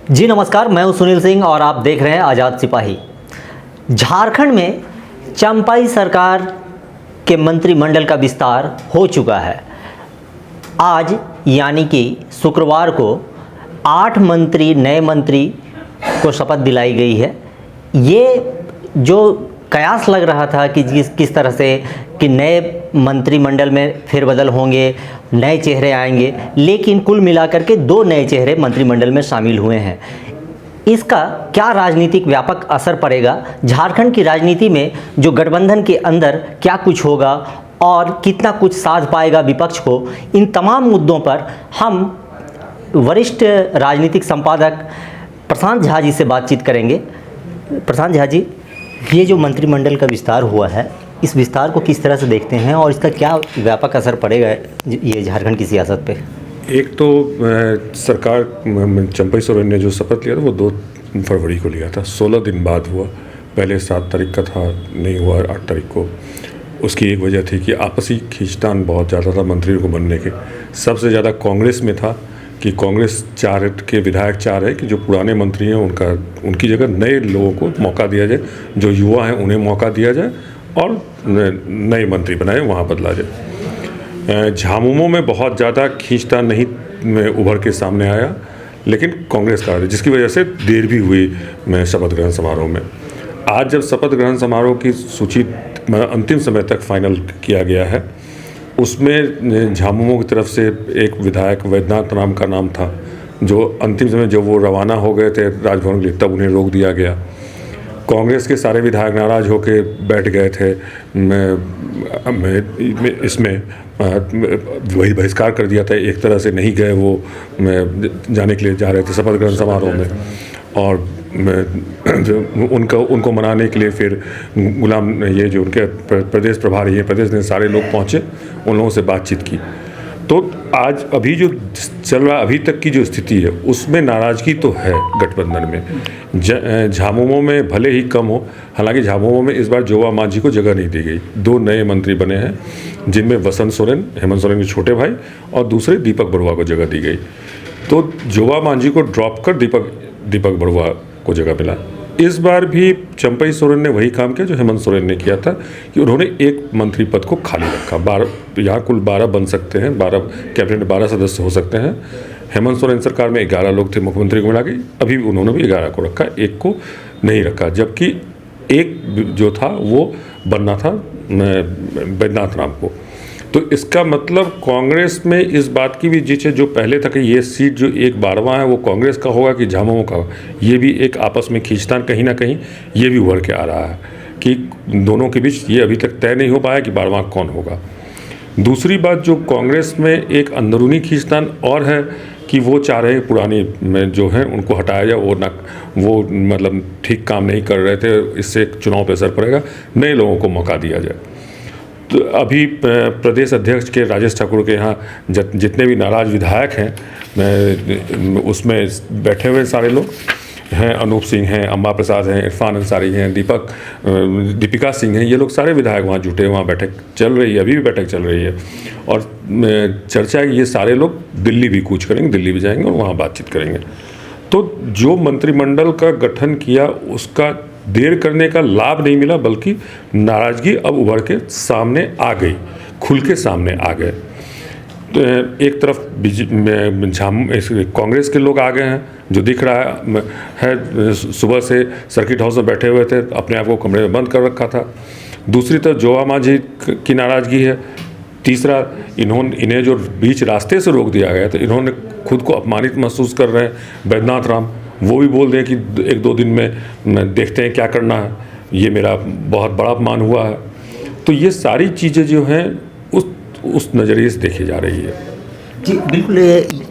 जी नमस्कार, मैं हूं सुनील सिंह और आप देख रहे हैं आज़ाद सिपाही। झारखंड में चंपाई सरकार के मंत्रिमंडल का विस्तार हो चुका है। आज यानी कि शुक्रवार को 8 नए मंत्री को शपथ दिलाई गई है। ये जो कयास लग रहा था कि किस तरह से कि नए मंत्रिमंडल में फेरबदल होंगे, नए चेहरे आएंगे, लेकिन कुल मिलाकर के 2 नए चेहरे मंत्रिमंडल में शामिल हुए हैं। इसका क्या राजनीतिक व्यापक असर पड़ेगा, झारखंड की राजनीति में जो गठबंधन के अंदर क्या कुछ होगा और कितना कुछ साध पाएगा विपक्ष को, इन तमाम मुद्दों पर हम वरिष्ठ राजनीतिक संपादक प्रशांत झा जी से बातचीत करेंगे। प्रशांत झा जी, ये जो मंत्रिमंडल का विस्तार हुआ है, इस विस्तार को किस तरह से देखते हैं और इसका क्या व्यापक असर पड़ेगा ये झारखंड की सियासत पे? एक तो सरकार चंपाई सोरेन ने जो शपथ लिया था वो 2 फरवरी को लिया था, 16 दिन बाद हुआ। पहले 7 तारीख का था, नहीं हुआ 8 तारीख को। उसकी एक वजह थी कि आपसी खींचतान बहुत ज़्यादा था मंत्रियों को बनने के। सबसे ज़्यादा कांग्रेस में था कि कांग्रेस विधायक चाह रहे कि जो पुराने मंत्री हैं उनकी जगह नए लोगों को मौका दिया जाए, जो युवा हैं उन्हें मौका दिया जाए और नए मंत्री बनाए, वहाँ बदला जाए। झामुमो में बहुत ज़्यादा खींचतान नहीं उभर के सामने आया, लेकिन कांग्रेस का, जिसकी वजह से देर भी हुई शपथ ग्रहण समारोह में। आज जब शपथ ग्रहण समारोह की सूची अंतिम समय तक फाइनल किया गया है, उसमें झामुमो की तरफ से एक विधायक वैद्यनाथ राम का नाम था, जो अंतिम समय जब वो रवाना हो गए थे राजभवन के लिए, तब उन्हें रोक दिया गया। कांग्रेस के सारे विधायक नाराज होकर बैठ गए थे, इसमें वही बहिष्कार कर दिया था। एक तरह से नहीं गए, वो जाने के लिए जा रहे थे शपथ ग्रहण समारोह में, और उनको मनाने के लिए फिर ये जो उनके प्रदेश प्रभारी हैं, प्रदेश ने सारे लोग पहुँचे, उन लोगों से बातचीत की। तो आज अभी जो चल रहा, अभी तक की जो स्थिति है, उसमें नाराज़गी तो है गठबंधन में। झामुमो में भले ही कम हो, हालांकि झामुमो में इस बार जोवा मांझी को जगह नहीं दी गई। 2 नए मंत्री बने हैं, जिनमें वसंत सोरेन, हेमंत सोरेन के छोटे भाई, और दूसरे दीपक बरुआ को जगह दी गई। तो जोवा मांझी को ड्रॉप कर दीपक बरुआ को जगह मिला। इस बार भी चंपाई सोरेन ने वही काम किया जो हेमंत सोरेन ने किया था, कि उन्होंने एक मंत्री पद को खाली रखा। यहाँ कुल 12 बन सकते हैं, 12 कैबिनेट में 12 सदस्य हो सकते हैं। हेमंत सोरेन सरकार में 11 लोग थे मुख्यमंत्री को मिला के, अभी उन्होंने भी 11 को रखा, एक को नहीं रखा। जबकि एक जो था वो बनना था वैद्यनाथ राम को। तो इसका मतलब कांग्रेस में इस बात की भी जिसे जो पहले था कि ये सीट जो 12वां है वो कांग्रेस का होगा कि झामुमो का, ये भी एक आपस में खींचतान कहीं ना कहीं ये भी उभर के आ रहा है कि दोनों के बीच ये अभी तक तय नहीं हो पाया कि 12वां कौन होगा। दूसरी बात, जो कांग्रेस में एक अंदरूनी खींचतान और है कि वो चाह रहे हैं पुरानी में जो हैं उनको हटाया जाए, वो मतलब ठीक काम नहीं कर रहे थे, इससे चुनाव पर असर पड़ेगा, नए लोगों को मौका दिया जाए। तो अभी प्रदेश अध्यक्ष के राजेश ठाकुर के यहाँ जितने भी नाराज विधायक हैं, उसमें बैठे हुए सारे लोग हैं, अनूप सिंह हैं, अम्बा प्रसाद हैं, इरफान अंसारी हैं, दीपिका सिंह हैं, ये लोग सारे विधायक वहाँ जुटे, वहाँ बैठक चल रही है, अभी भी बैठक चल रही है। और चर्चा है कि ये सारे लोग दिल्ली भी कूच करेंगे, दिल्ली भी जाएंगे और वहाँ बातचीत करेंगे। तो जो मंत्रिमंडल का गठन किया, उसका देर करने का लाभ नहीं मिला, बल्कि नाराज़गी अब उभर के सामने आ गई, खुल के सामने आ गए। तो एक तरफ कांग्रेस के लोग आ गए हैं, जो दिख रहा है सुबह से सर्किट हाउस में बैठे हुए थे, अपने आप को कमरे में बंद कर रखा था। दूसरी तरफ जोवा मांझी की नाराज़गी है। तीसरा, इन्हें जो बीच रास्ते से रोक दिया गया, तो इन्होंने खुद को अपमानित महसूस कर रहे हैं। वैद्यनाथ राम वो भी बोल दें कि 1-2 दिन में देखते हैं क्या करना है, ये मेरा बहुत बड़ा अपमान हुआ है। तो ये सारी चीज़ें जो हैं उस नज़रिए से देखी जा रही है। जी बिल्कुल,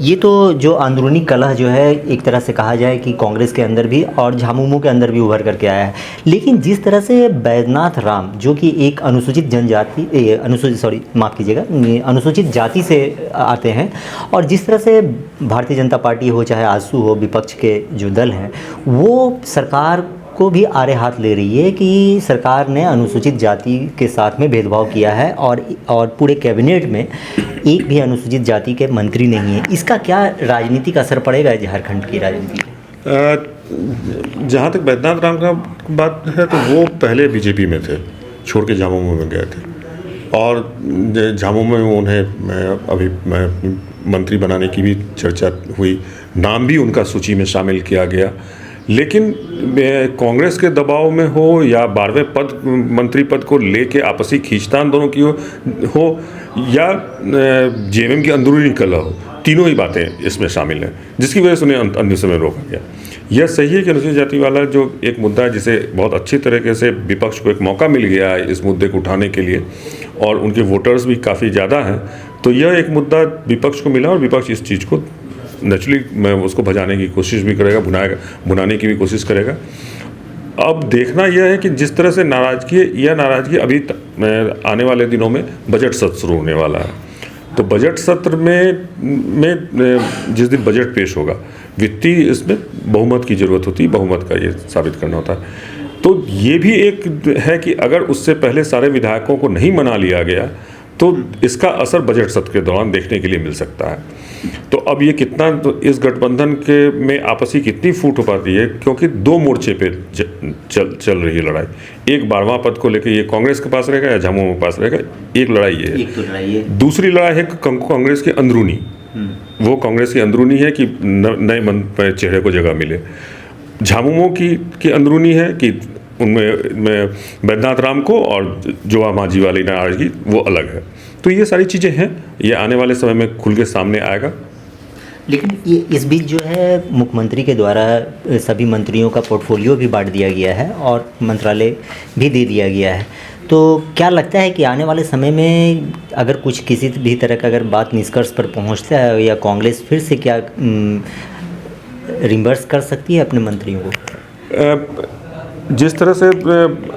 ये तो जो अंदरूनी कलह जो है, एक तरह से कहा जाए कि कांग्रेस के अंदर भी और झामुमो के अंदर भी उभर करके आया है। लेकिन जिस तरह से वैद्यनाथ राम, जो कि एक अनुसूचित जाति से आते हैं, और जिस तरह से भारतीय जनता पार्टी हो चाहे आजसू हो, विपक्ष के जो दल हैं, वो सरकार को भी आड़े हाथ ले रही है कि सरकार ने अनुसूचित जाति के साथ में भेदभाव किया है और पूरे कैबिनेट में एक भी अनुसूचित जाति के मंत्री नहीं है। इसका क्या राजनीतिक असर पड़ेगा झारखंड की राजनीति में? जहाँ तक बैद्यनाथ राम का बात है तो वो पहले बीजेपी में थे, छोड़ के झामुमो में गए थे और झामुमो में उन्हें अभी मंत्री बनाने की भी चर्चा हुई, नाम भी उनका सूची में शामिल किया गया। लेकिन कांग्रेस के दबाव में हो या 12वें पद मंत्री पद को लेके आपसी खींचतान दोनों की हो या जेएमएम की अंदरूनी कलह हो, तीनों ही बातें इसमें शामिल हैं, जिसकी वजह से उन्हें अंतिम समय रोका गया। यह सही है कि अनुसूचित जाति वाला जो एक मुद्दा है जिसे बहुत अच्छी तरीके से विपक्ष को एक मौका मिल गया है इस मुद्दे को उठाने के लिए और उनके वोटर्स भी काफ़ी ज़्यादा हैं, तो यह एक मुद्दा विपक्ष को मिला और विपक्ष इस चीज़ को नेचुरली उसको भजाने की कोशिश भी करेगा, भुनाने की भी कोशिश करेगा। अब देखना यह है कि जिस तरह से नाराज़गी अभी आने वाले दिनों में बजट सत्र शुरू होने वाला है, तो बजट सत्र में जिस दिन बजट पेश होगा, वित्तीय इसमें बहुमत की ज़रूरत होती है, बहुमत का ये साबित करना होता है। तो ये भी एक है कि अगर उससे पहले सारे विधायकों को नहीं मना लिया गया तो इसका असर बजट सत्र के दौरान देखने के लिए मिल सकता है। तो अब ये कितना तो इस गठबंधन के में आपसी कितनी फूट हो पाती है, क्योंकि दो मोर्चे पे चल रही है लड़ाई। एक 12वां पद को लेकर ये कांग्रेस के पास रहेगा या झामुमो के पास रहेगा, एक लड़ाई है। एक तो लड़ाई है। दूसरी लड़ाई है कांग्रेस की अंदरूनी, वो कांग्रेस की अंदरूनी है कि नए चेहरे को जगह मिले। झामुमो की अंदरूनी है कि उनमें बैद्यनाथ राम को और जोवा मांझी वाली नाराजगी वो अलग है। तो ये सारी चीज़ें हैं, ये आने वाले समय में खुल के सामने आएगा। लेकिन ये इस बीच जो है मुख्यमंत्री के द्वारा सभी मंत्रियों का पोर्टफोलियो भी बांट दिया गया है और मंत्रालय भी दे दिया गया है। तो क्या लगता है कि आने वाले समय में अगर कुछ किसी भी तरह का अगर बात निष्कर्ष पर पहुंचता है या कांग्रेस फिर से क्या रिम्बर्स कर सकती है अपने मंत्रियों को? जिस तरह से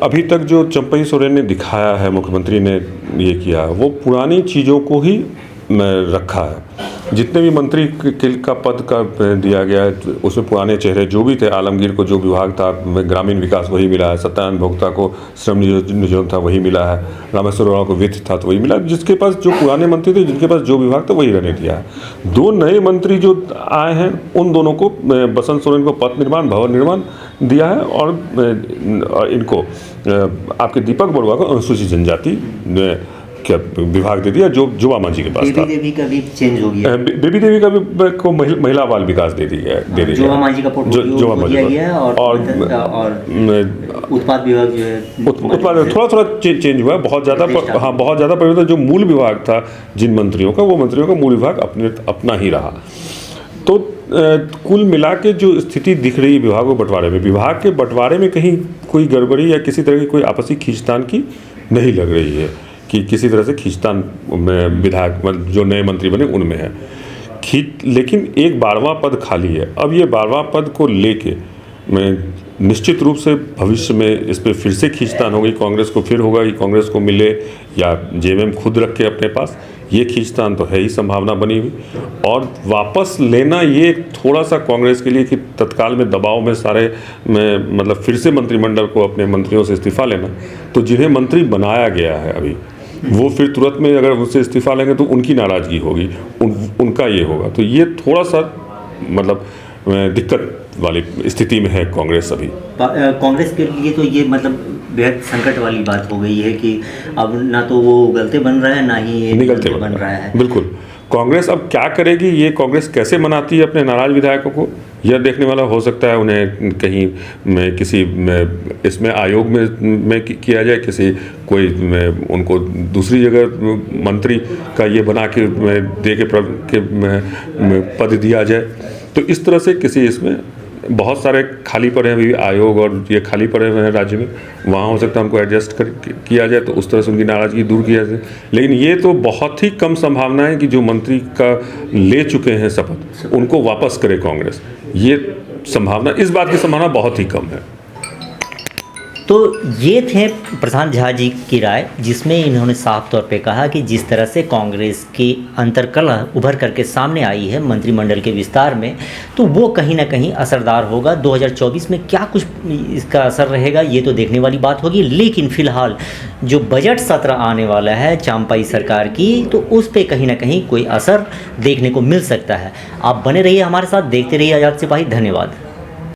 अभी तक जो चंपई सोरेन ने दिखाया है, मुख्यमंत्री ने ये किया, वो पुरानी चीज़ों को ही रखा है। जितने भी मंत्री का पद का दिया गया है उसमें पुराने चेहरे जो भी थे, आलमगीर को जो विभाग था ग्रामीण विकास वही मिला है, सत्यानंद भोक्ता को श्रम नियोजन था वही मिला है, रामेश्वर उरांव को वित्त था तो वही मिला। जिसके पास जो पुराने मंत्री थे जिनके पास जो विभाग था वही रहने दिया है। दो नए मंत्री जो आए हैं उन दोनों को, बसंत सोरेन को पथ निर्माण भवन निर्माण दिया है और इनको आपके दीपक बरुआ को अनुसूचित जनजाति क्या विभाग दे दिया जो जोवा मांझी के पास था। बेबी देवी का भी चेंज हो गया। बेबी देवी का भी को महिला बाल विकास दे दिया है। जोवा मांझी का पोर्टफोलियो दिया गया है और उत्पाद विभाग जो है उत्पाद थोड़ा चेंज हुआ है, बहुत ज़्यादा। हाँ, बहुत ज़्यादा परिवर्तन। जो मूल विभाग था जिन मंत्रियों का, वो मंत्रियों का मूल विभाग अपना ही रहा। तो कुल मिला के जो स्थिति दिख रही है विभागों बंटवारे में, विभाग के बंटवारे में कहीं कोई गड़बड़ी या किसी तरह की कोई आपसी खींचतान की नहीं लग रही है कि किसी तरह से खींचतान में विधायक जो नए मंत्री बने उनमें है। लेकिन एक 12वां पद खाली है। अब ये 12वां पद को लेके निश्चित रूप से भविष्य में इस पर फिर से खींचतान होगी, कांग्रेस को फिर होगा कि कांग्रेस को मिले या जेएमएम खुद रखे अपने पास, ये खींचतान तो है ही संभावना बनी हुई। और वापस लेना ये थोड़ा सा कांग्रेस के लिए कि तत्काल में दबाव में सारे में मतलब फिर से मंत्रिमंडल को अपने मंत्रियों से इस्तीफा लेना, तो जिन्हें मंत्री बनाया गया है अभी वो फिर तुरंत में अगर उनसे इस्तीफा लेंगे तो उनकी नाराज़गी होगी, उनका ये होगा। तो ये थोड़ा सा मतलब दिक्कत वाली स्थिति में है कांग्रेस अभी। कांग्रेस के लिए तो ये मतलब बेहद संकट वाली बात हो गई है कि अब ना तो वो उगलते बन रहा है ना ही निगलते बन रहा है। बिल्कुल। कांग्रेस अब क्या करेगी, ये कांग्रेस कैसे मनाती है अपने नाराज विधायकों को, यह देखने वाला हो सकता है। उन्हें कहीं में किसी इसमें आयोग में किया जाए, किसी कोई उनको दूसरी जगह मंत्री का ये बना के दे के पद दिया जाए। तो इस तरह से किसी इसमें बहुत सारे खाली पड़े हैं अभी आयोग और ये खाली पड़े हुए हैं राज्य में, वहाँ हो सकता है उनको एडजस्ट किया जाए तो उस तरह से उनकी नाराज़गी दूर किया जाए। लेकिन ये तो बहुत ही कम संभावना है कि जो मंत्री का ले चुके हैं शपथ उनको वापस करे कांग्रेस। ये संभावना, इस बात की संभावना बहुत ही कम है। तो ये थे प्रशांत झा जी की राय, जिसमें इन्होंने साफ तौर पे कहा कि जिस तरह से कांग्रेस की अंतर्कलह उभर करके सामने आई है मंत्रिमंडल के विस्तार में, तो वो कहीं ना कहीं असरदार होगा। 2024 में क्या कुछ इसका असर रहेगा ये तो देखने वाली बात होगी। लेकिन फिलहाल जो बजट सत्र आने वाला है चंपाई सरकार की, तो उस पर कहीं ना कहीं कोई असर देखने को मिल सकता है। आप बने रहिए हमारे साथ, देखते रहिए आज़ाद सिपाही। धन्यवाद।